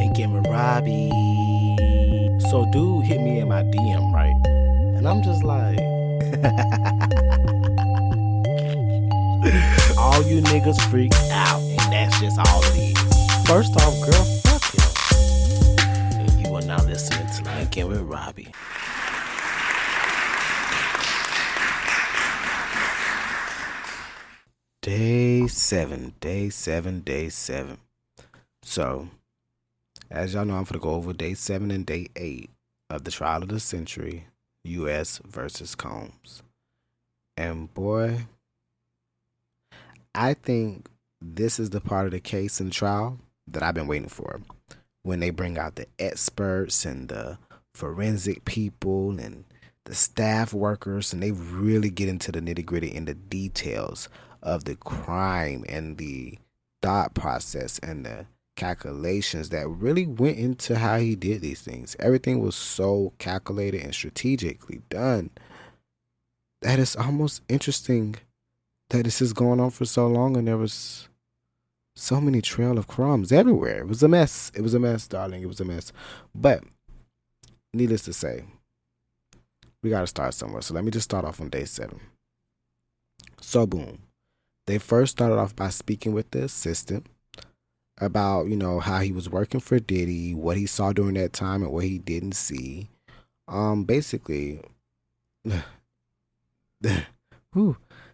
Linking with Robbie. So dude hit me in my DM, right? And I'm just like, all you niggas freak out, and that's just all it is. First off, girl, fuck him. And you are now listening to Linkin with Robbie. Day seven. So, as y'all know, I'm gonna go over day 7 and day 8 of the trial of the century, U.S. versus Combs. And boy, I think this is the part of the case in the trial that I've been waiting for. When they bring out the experts and the forensic people and the staff workers, and they really get into the nitty-gritty and the details of the crime and the thought process and the calculations that really went into how he did these things. Everything was so calculated and strategically done that it's almost interesting that this is going on for so long and there was so many trail of crumbs everywhere. It was a mess. It was a mess, darling. It was a mess. But needless to say, we got to start somewhere. So let me just start off on day 7. So boom. They first started off by speaking with the assistant about, how he was working for Diddy, what he saw during that time and what he didn't see. Basically,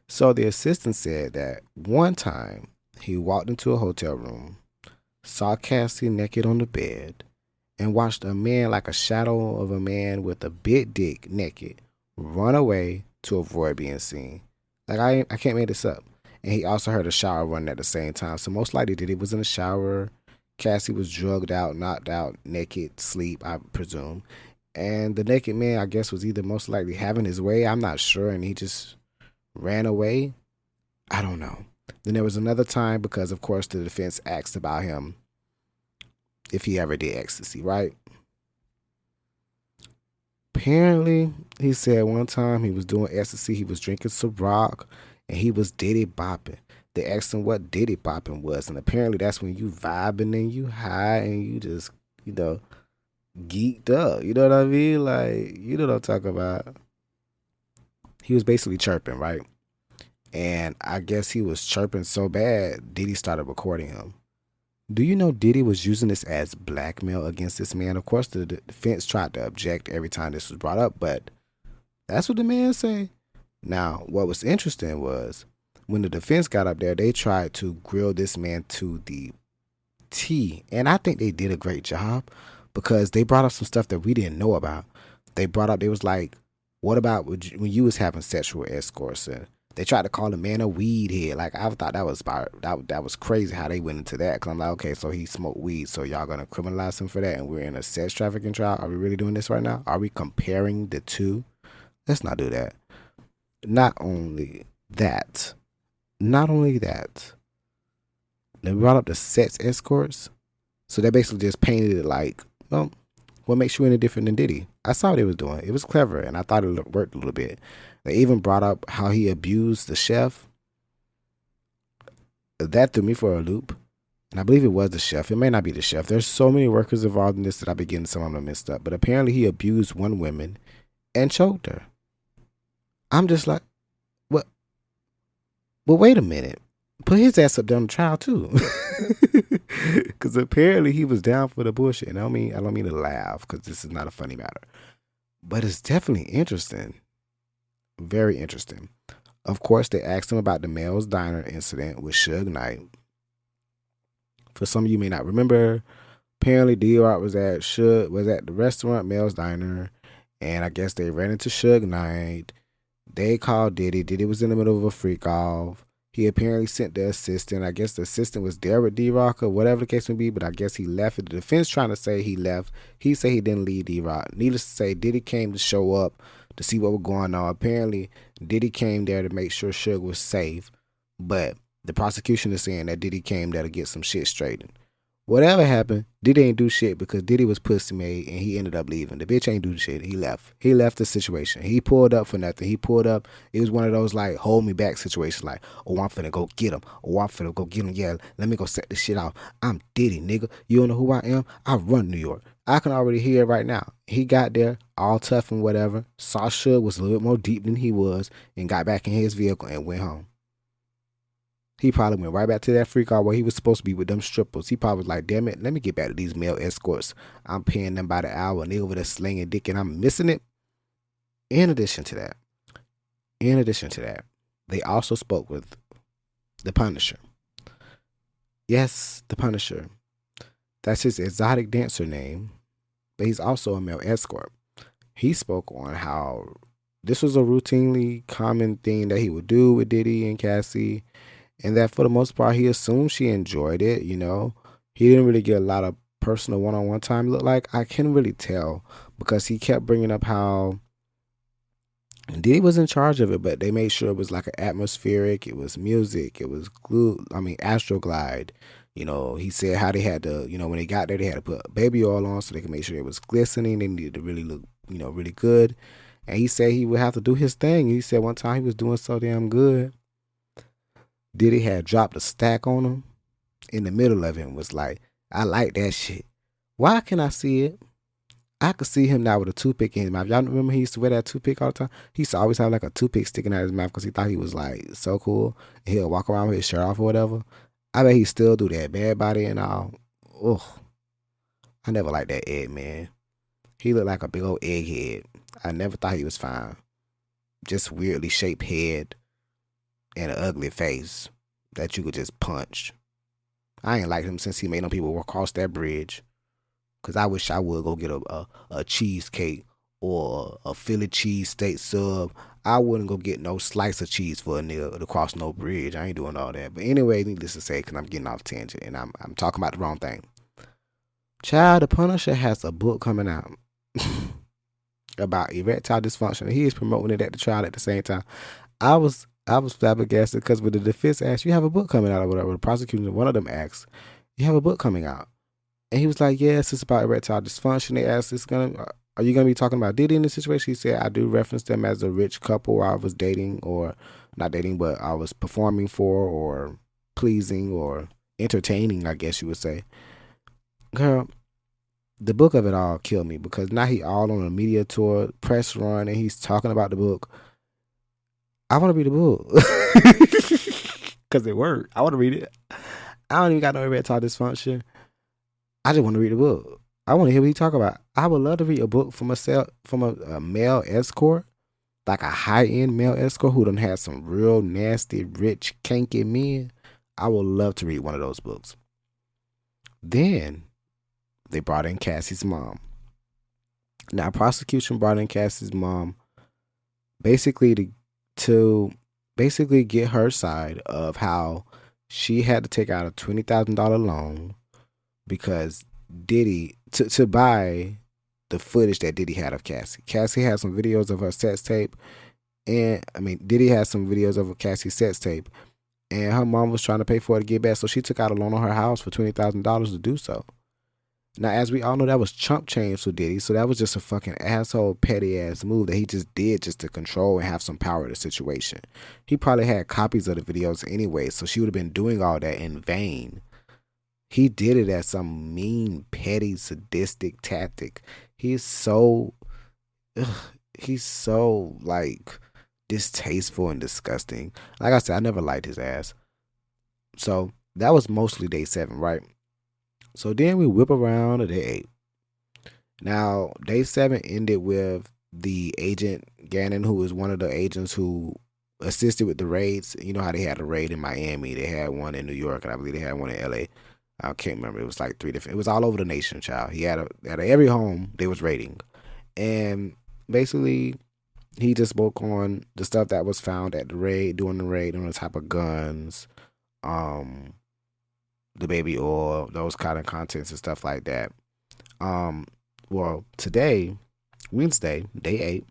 so the assistant said that one time he walked into a hotel room, saw Cassie naked on the bed, and watched a man like a shadow of a man with a big dick naked run away to avoid being seen. Like, I can't make this up. And he also heard a shower running at the same time. So most likely Diddy was in the shower. Cassie was drugged out, knocked out, naked, sleep, I presume. And the naked man, I guess, was either most likely having his way. I'm not sure. And he just ran away. I don't know. Then there was another time because, of course, the defense asked about him if he ever did ecstasy, right? Apparently, he said one time he was doing ecstasy. He was drinking Ciroc. And he was Diddy bopping. They asked him what Diddy bopping was. And apparently that's when you vibing and you high and you just, geeked up. You know what I mean? Like, you know what I'm talking about. He was basically chirping, right? And I guess he was chirping so bad, Diddy started recording him. Do you know Diddy was using this as blackmail against this man? Of course, the defense tried to object every time this was brought up, but that's what the man say. Now, what was interesting was when the defense got up there, they tried to grill this man to the T. And I think they did a great job because they brought up some stuff that we didn't know about. They was like, what about when you was having sexual escorts? And they tried to call the man a weed head. Like, I thought that was crazy how they went into that. Because I'm like, okay, so he smoked weed. So y'all going to criminalize him for that? And we're in a sex trafficking trial? Are we really doing this right now? Are we comparing the two? Let's not do that. Not only that, they brought up the sex escorts. So they basically just painted it like, well, what makes you any different than Diddy? I saw what they was doing. It was clever, and I thought it worked a little bit. They even brought up how he abused the chef. That threw me for a loop. And I believe it was the chef. It may not be the chef. There's so many workers involved in this that I be getting some of them mixed up. But apparently he abused one woman and choked her. I'm just like, what? But wait a minute. Put his ass up down the trial too. Because apparently he was down for the bullshit. And I don't mean to laugh because this is not a funny matter. But it's definitely interesting. Very interesting. Of course, they asked him about the Mel's Diner incident with Suge Knight. For some of you may not remember, apparently D-Rock was at the restaurant Mel's Diner. And I guess they ran into Suge Knight. They called Diddy. Diddy was in the middle of a freak off. He apparently sent the assistant. I guess the assistant was there with D-Rock or whatever the case may be, but I guess he left. The defense trying to say he left. He said he didn't leave D-Rock. Needless to say, Diddy came to show up to see what was going on. Apparently, Diddy came there to make sure Suge was safe, but the prosecution is saying that Diddy came there to get some shit straightened. Whatever happened, Diddy ain't do shit because Diddy was pussy made and he ended up leaving. The bitch ain't do shit. He left. He left the situation. He pulled up for nothing. He pulled up. It was one of those like hold me back situations like, oh, I'm finna go get him. Oh, I'm finna go get him. Yeah, let me go set this shit off. I'm Diddy, nigga. You don't know who I am? I run New York. I can already hear it right now. He got there all tough and whatever. Saw Suge was a little bit more deep than he was and got back in his vehicle and went home. He probably went right back to that freak out where he was supposed to be with them strippers. He probably was like, damn it, let me get back to these male escorts. I'm paying them by the hour and they over there slinging dick and I'm missing it. In addition to that, they also spoke with the Punisher. Yes, the Punisher. That's his exotic dancer name, but he's also a male escort. He spoke on how this was a routinely common thing that he would do with Diddy and Cassie, and that for the most part, he assumed she enjoyed it. You know, he didn't really get a lot of personal one-on-one time. Look like I can really tell because he kept bringing up how Diddy was in charge of it, but they made sure it was like an atmospheric. It was music. It was Astroglide. You know, he said how they had to, you know, when they got there, they had to put baby oil on so they could make sure it was glistening. They needed to really look, you know, really good. And he said he would have to do his thing. He said one time he was doing so damn good. Diddy had dropped a stack on him in the middle of it and was like, I like that shit. Why can I see it? I could see him now with a toothpick in his mouth. Y'all remember he used to wear that toothpick all the time? He used to always have like a toothpick sticking out of his mouth because he thought he was like so cool. And he'll walk around with his shirt off or whatever. I bet he still do that. Bad body and all. Ugh. I never liked that Ed, man. He looked like a big old egghead. I never thought he was fine. Just weirdly shaped head and an ugly face that you could just punch. I ain't liked him since he made them people walk across that bridge. Because I wish I would go get a cheesecake or a Philly cheesesteak sub. I wouldn't go get no slice of cheese for a nigga to cross no bridge. I ain't doing all that. But anyway, needless to say, because I'm getting off tangent and I'm talking about the wrong thing. Child, the Punisher has a book coming out about erectile dysfunction. He is promoting it at the trial at the same time. I was flabbergasted because with the defense asked, you have a book coming out or whatever. The prosecution, one of them asked, you have a book coming out. And he was like, yes, it's about erectile dysfunction. They asked, are you going to be talking about Diddy in this situation? He said, I do reference them as a rich couple I was dating or not dating, but I was performing for or pleasing or entertaining, I guess you would say. Girl, the book of it all killed me because now he all on a media tour, press run, and he's talking about the book. I want to read the book because it worked. I want to read it. I don't even got no erectile dysfunction. I just want to read the book. I want to hear what he talk about. I would love to read a book from a male escort, like a high-end male escort who done had some real nasty, rich, kinky men. I would love to read one of those books. Then they brought in Cassie's mom. Now, prosecution brought in Cassie's mom basically to basically get her side of how she had to take out a $20,000 loan because Diddy to buy the footage that Diddy had of Cassie. Cassie had some videos of her sex tape, and Diddy had some videos of Cassie's sex tape, and her mom was trying to pay for it to get back, so she took out a loan on her house for $20,000 to do so. Now, as we all know, that was chump change for Diddy, so that was just a fucking asshole, petty ass move that he just did just to control and have some power in the situation. He probably had copies of the videos anyway, so she would have been doing all that in vain. He did it as some mean, petty, sadistic tactic. He's so like distasteful and disgusting. Like I said, I never liked his ass. So that was mostly day 7, right? So then we whip around to day 8. Now, day 7 ended with the agent Gannon, who is one of the agents who assisted with the raids. You know how they had a raid in Miami, they had one in New York, and I believe they had one in LA. I can't remember. It was like 3 different. It was all over the nation, child. He had every home they was raiding, and basically he just spoke on the stuff that was found at the raid, during the raid, on the type of guns, the baby oil, those kind of contents and stuff like that. Well, today, Wednesday, day 8,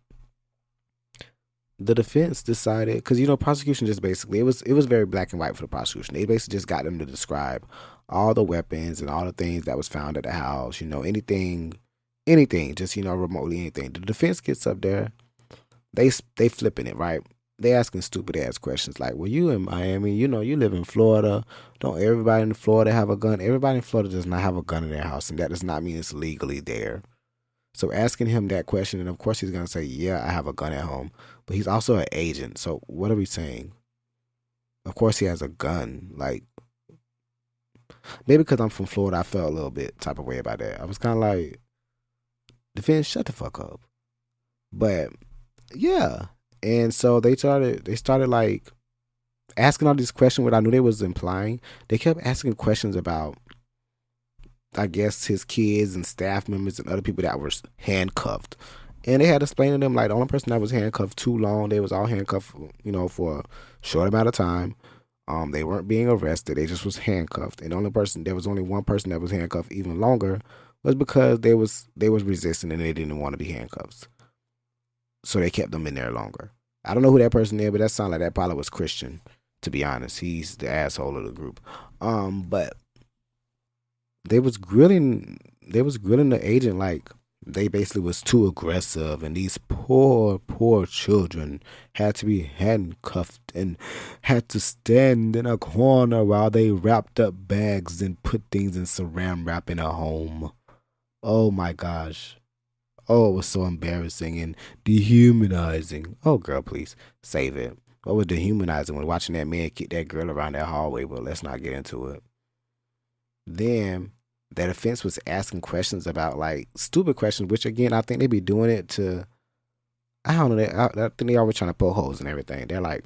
the defense decided, because prosecution just basically, it was very black and white for the prosecution. They basically just got them to describe all the weapons and all the things that was found at the house. Anything, just remotely anything. The defense gets up there, they flipping it, right. They asking stupid ass questions like, well, you in Miami, you live in Florida. Don't everybody in Florida have a gun? Everybody in Florida does not have a gun in their house, and that does not mean it's legally there. So asking him that question, and of course he's gonna say, "Yeah, I have a gun at home," but he's also an agent. So what are we saying? Of course he has a gun. Like, maybe because I'm from Florida, I felt a little bit type of way about that. I was kind of like, defense, shut the fuck up. But yeah, and so they started like asking all these questions. What I knew they was implying, they kept asking questions about, I guess, his kids and staff members and other people that were handcuffed. And they had to explain to them, like, the only person that was handcuffed too long, they was all handcuffed, for a short amount of time. They weren't being arrested, they just was handcuffed. And the only person, there was only one person that was handcuffed even longer, was because they was resisting and they didn't want to be handcuffed. So they kept them in there longer. I don't know who that person is, but that sounded like that probably was Christian, to be honest. He's the asshole of the group. But they was grilling the agent like they basically was too aggressive, and these poor children had to be handcuffed and had to stand in a corner while they wrapped up bags and put things in saran wrap in a home. Oh my gosh. Oh, it was so embarrassing and dehumanizing. Oh, girl, please save it. What was dehumanizing when watching that man kick that girl around that hallway? But let's not get into it. Then the defense was asking questions about, like, stupid questions, which again I think they be doing it to, I don't know. I think they always trying to poke holes and everything. They're like,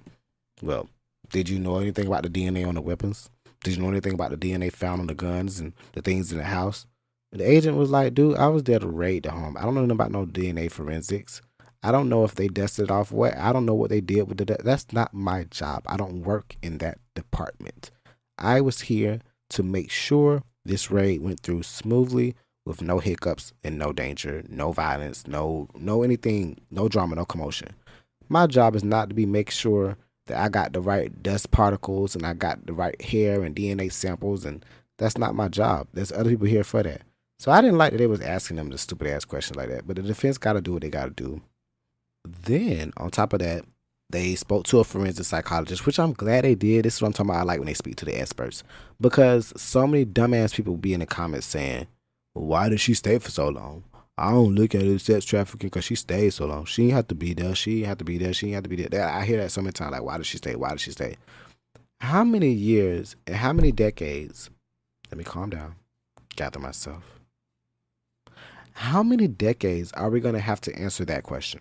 well, did you know anything about the DNA on the weapons? Did you know anything about the DNA found on the guns and the things in the house? And the agent was like, dude, I was there to raid the home. I don't know nothing about no DNA forensics. I don't know if they dusted off what. I don't know what they did with the. That's not my job. I don't work in that department. I was here to make sure this raid went through smoothly with no hiccups and no danger, no violence, no anything, no drama, no commotion. My job is not to be make sure that I got the right dust particles and I got the right hair and DNA samples, and that's not my job. There's other people here for that. So I didn't like that they was asking them the stupid ass questions like that. But the defense gotta do what they gotta do. Then on top of that, they spoke to a forensic psychologist, which I'm glad they did. This is what I'm talking about. I like when they speak to the experts, because so many dumbass people be in the comments saying, well, why did she stay for so long? I don't look at it as sex trafficking because she stayed so long. She ain't have to be there. She ain't have to be there. She ain't have to be there. I hear that so many times. Like, why did she stay? Why did she stay? How many years and how many decades? Let me calm down. Gather myself. How many decades are we going to have to answer that question?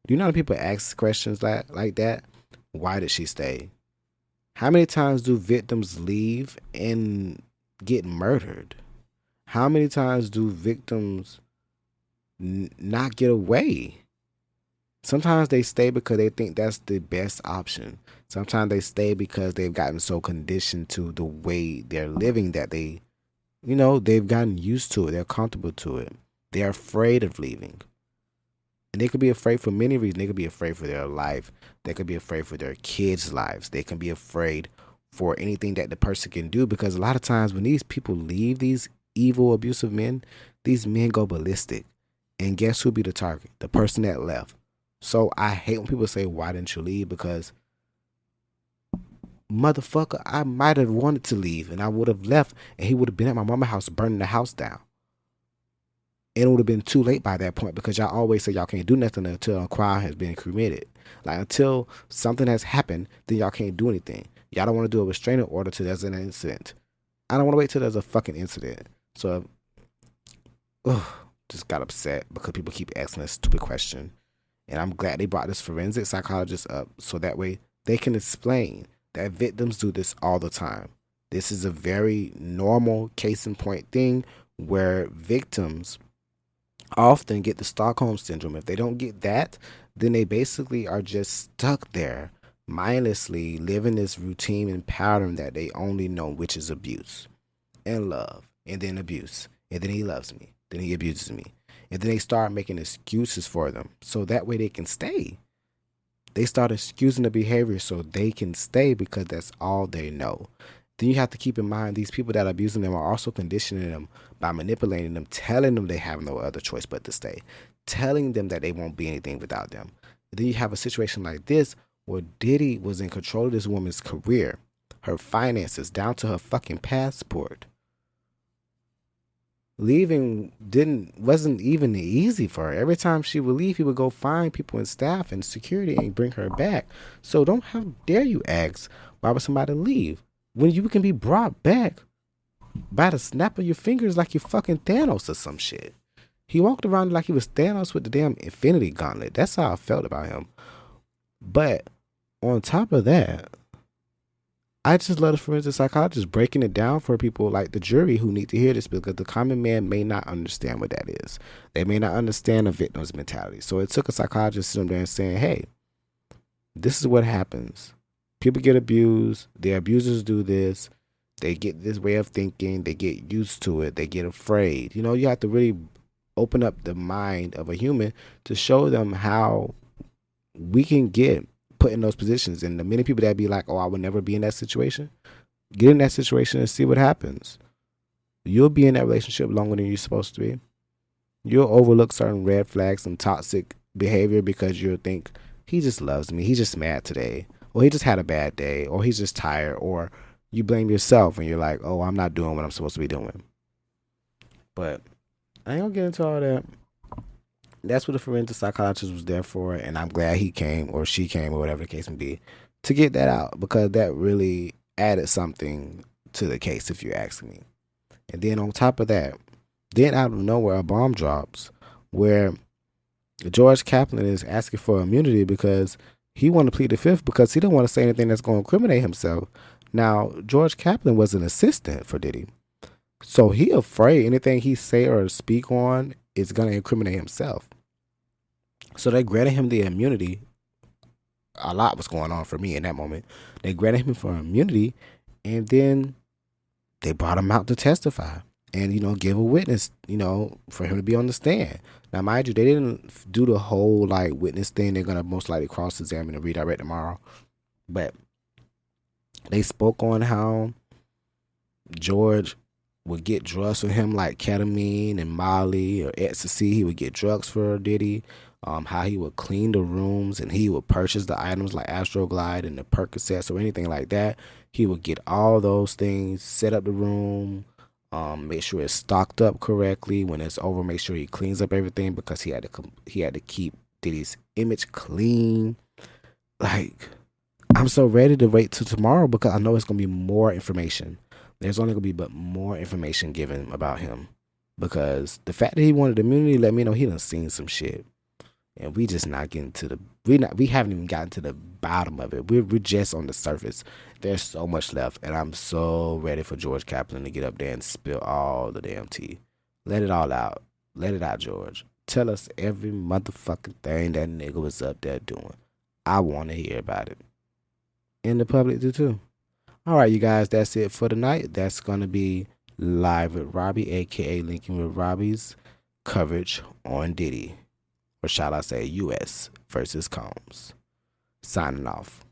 Do you know how people ask questions like that? Why did she stay? How many times do victims leave and get murdered? How many times do victims not get away? Sometimes they stay because they think that's the best option. Sometimes they stay because they've gotten so conditioned to the way they're living that they've gotten used to it. They're comfortable to it. They're afraid of leaving. And they could be afraid for many reasons. They could be afraid for their life. They could be afraid for their kids' lives. They can be afraid for anything that the person can do, because a lot of times when these people leave, these evil, abusive men, these men go ballistic. And guess who be the target? The person that left. So I hate when people say, why didn't you leave? Because, motherfucker, I might have wanted to leave and I would have left and he would have been at my mama's house burning the house down. It would have been too late by that point, because y'all always say y'all can't do nothing until a crime has been committed. Like, until something has happened, then y'all can't do anything. Y'all don't want to do a restraining order till there's an incident. I don't want to wait till there's a fucking incident. So, just got upset because people keep asking this stupid question. And I'm glad they brought this forensic psychologist up so that way they can explain that victims do this all the time. This is a very normal case in point thing where victims often get the Stockholm syndrome. If they don't get that, then they basically are just stuck there, mindlessly living this routine and pattern that they only know, which is abuse and love, and then abuse, and then he loves me, then he abuses me, and then they start making excuses for them so that way they can stay. They start excusing the behavior so they can stay because that's all they know. Then you have to keep in mind these people that are abusing them are also conditioning them by manipulating them, telling them they have no other choice but to stay, telling them that they won't be anything without them. Then you have a situation like this where Diddy was in control of this woman's career, her finances, down to her fucking passport. Leaving wasn't even easy for her. Every time she would leave, he would go find people in staff and security and bring her back. So how dare you ask why would somebody leave when you can be brought back by the snap of your fingers like you fucking Thanos or some shit. He walked around like he was Thanos with the damn Infinity Gauntlet. That's how I felt about him. But on top of that, I just love the forensic psychologist breaking it down for people like the jury who need to hear this, because the common man may not understand what that is. They may not understand a victim's mentality. So it took a psychologist sitting there and saying, hey, this is what happens. People get abused. Their abusers do this. They get this way of thinking. They get used to it. They get afraid. You know, you have to really open up the mind of a human to show them how we can get put in those positions. And the many people that be like, oh, I would never be in that situation, get in that situation and see what happens. You'll be in that relationship longer than you're supposed to be. You'll overlook certain red flags and toxic behavior because you'll think, he just loves me, he's just mad today, or he just had a bad day, or he's just tired, or you blame yourself and you're like, oh, I'm not doing what I'm supposed to be doing. But I ain't gonna get into all that. That's what the forensic psychologist was there for, and I'm glad he came or she came or whatever the case may be to get that out, because that really added something to the case, if you ask me. And then on top of that, then out of nowhere, a bomb drops where George Kaplan is asking for immunity because he wanted to plead the fifth because he didn't want to say anything that's going to incriminate himself. Now, George Kaplan was an assistant for Diddy, so he afraid anything he say or speak on is going to incriminate himself. So they granted him the immunity. A lot was going on for me in that moment. They granted him for immunity, and then they brought him out to testify and, you know, give a witness, you know, for him to be on the stand. Now, mind you, they didn't do the whole, like, witness thing. They're going to most likely cross-examine and redirect tomorrow. But they spoke on how George would get drugs for him, like ketamine and Molly or ecstasy. He would get drugs for Diddy. How he would clean the rooms and he would purchase the items like Astroglide and the Percocets or anything like that. He would get all those things, set up the room, make sure it's stocked up correctly. When it's over, make sure he cleans up everything because he had to keep Diddy's image clean. Like, I'm so ready to wait till tomorrow because I know it's gonna be more information. There's only gonna be but more information given about him, because the fact that he wanted immunity let me know he done seen some shit. And we just not getting to the we haven't even gotten to the bottom of it. We're just on the surface. There's so much left, and I'm so ready for George Kaplan to get up there and spill all the damn tea. Let it all out. Let it out, George. Tell us every motherfucking thing that nigga was up there doing. I want to hear about it. And the public do too. All right, you guys, that's it for tonight. That's gonna be Live with Robbie, aka Linkin with Robbie's coverage on Diddy. Or shall I say US versus Combs. Signing off.